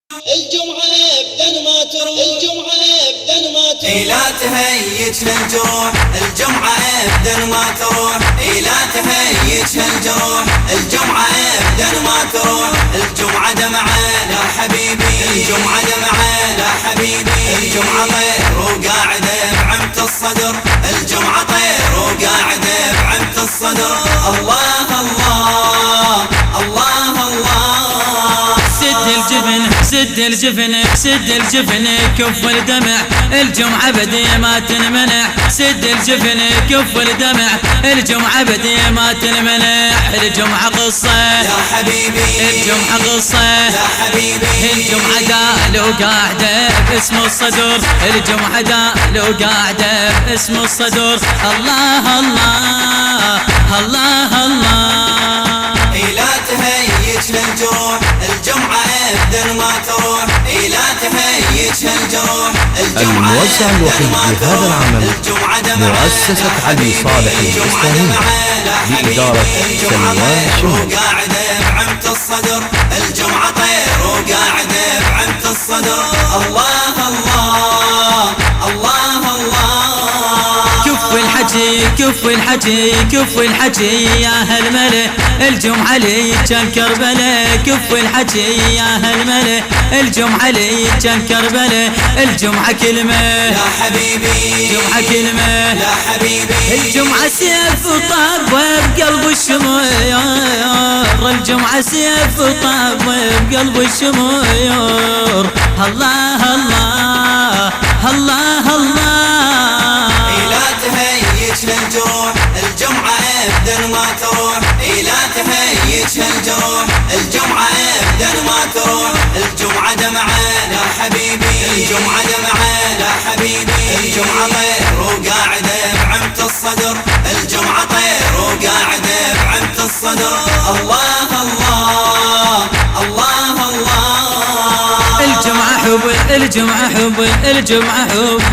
الجمعة ابدا ما تروح، الجمعة ابدا ما تروح، لا تهيج الجروح، الجمعة ابدا ما تروح، لا تهيج الجروح، الجمعة ابدا ما تروح، الجمعة دمعة لا حبيبي، الجمعة دمعة لا حبيبي، الجمعة طير وقاعدة بعمت الصدر، الجمعة طير وقاعدة بعمت الصدر. الله الله الله الله. سد الجفن كف الدمع، الجمعة بدي ما تنمنع، سد الجفن كف الدمع، الجمعة بدي ما تنمنع، الجمعة قصة يا حبيبي، الجمعة قصة يا حبيبي، الجمعة دالو قاعدة باسم الصدر، الجمعة دالو قاعدة باسم الصدر. الله الله الله الله. لا تهيج الجروح، الجمعة ابدا ما تروح، لا تهيج الجروح، الجمعة الموزع الوحيد لهذا العمل مؤسسة علي صالح الإسلامية بإدارة سلمان شمس. قاعدة بعمت الصدر، الجمعة طير وقاعدة بعمت الصدر. الله الله الله الله. كف الحكي يا هالملك، الجمعة لي كان كربلاء، كف الحكي يا هالملك، الجمعة لي كان كربلاء، الجمعة كلمة يا حبيبي، الجمعة كلمة يا حبيبي، الجمعة سيف طاب بقلب الشموير، الجمعة سيف طاب بقلب الشموير. الله الله الله الله. لا تهيج الجروح، الجمعة ابدا ما تروح، لا تهيج الجروح، الجمعة ابدا ما تروح، الجمعة دمعة لا حبيبي، الجمعة دمعة لا حبيبي، الجمعة طير وقاعدة بعمت الصدر، الجمعة طير وقاعدة بعمت الصدر. الله الله الله الله. الجمعة حب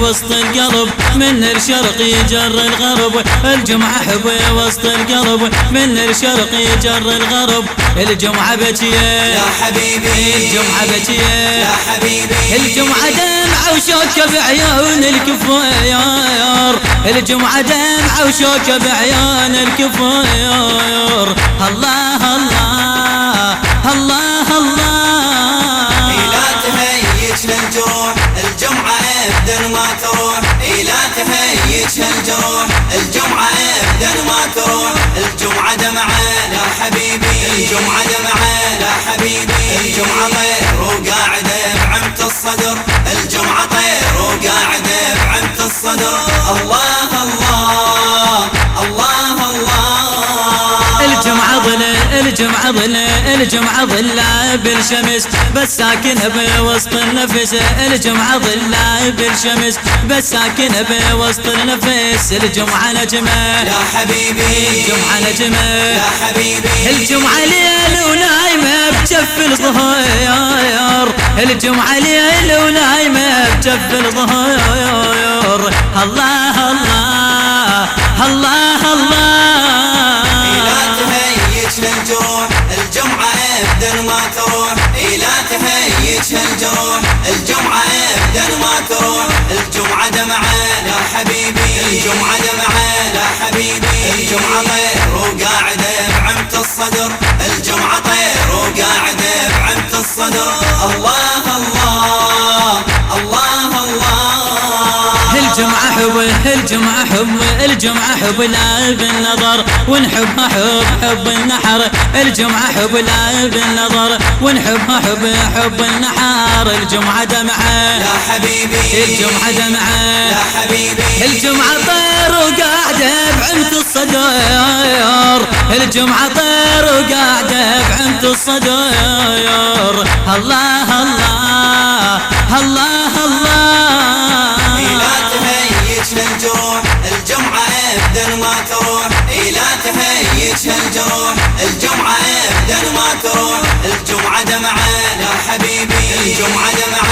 وسط القلب، من الشرق يجر الغرب، الجمعة حب وسط القلب، من الشرق يجر الغرب، الجمعة بكية يا حبيبي، الجمعة بكية يا حبيبي، الجمعة دمعة وشوكة بعيون الكفاير، الجمعة دمعة وشوكة بعيون الكفاير. الله الله الله الله. لا تهيج الجروح، الجمعة ابدا ما تروح، لا تهيج الجروح، الجمعة ابدا ما تروح، الجمعة دمعة لا حبيبي، الجمعة دمعة لا حبيبي، الجمعة طير وقاعدة بعمت الصدر، الجمعة طير وقاعدة بعمت الصدر. الله الله الله الله. الجمعة ظلة بالشمس بس ساكن بوسط النفس، الجمعة ظلة بالشمس بس ساكن بوسط النفس، الجمعة نجمة يا حبيبي، الجمعة نجمة يا حبيبي، الجمعة ليل ونايمة بجف الظهير، الجمعة ليل ونايمة بجف الظهير. الله الله الله الله. لا تهيج الجروح، الجمعة ابدا ما تروح، لا تهيج الجروح، الجمعة ابدا ما تروح، الجمعة دمعة لا حبيبي، الجمعة دمعة لا حبيبي، الجمعة طير وقاعدة بعمت الصدر، الجمعة طير وقاعدة بعمت الصدر. الله الله الله الله. الجمعة حب لا بالنظر ونحبها حب النحر، الجمعة حب لا بالنظر ونحبها حب النحر، الجمعة دمعة يا حبيبي، الجمعة دمعة يا حبيبي، الجمعة طير وقاعدة بعمت الصدر، الجمعة طير وقاعدة بعمت الصدر. الله الله الله الله. لا تهيج الجروح، الجمعة ابدا ما تروح، لا تهيج الجروح، الجمعة ابدا ما تروح، الجمعة دمعة لا حبيبي، الجمعة دمعة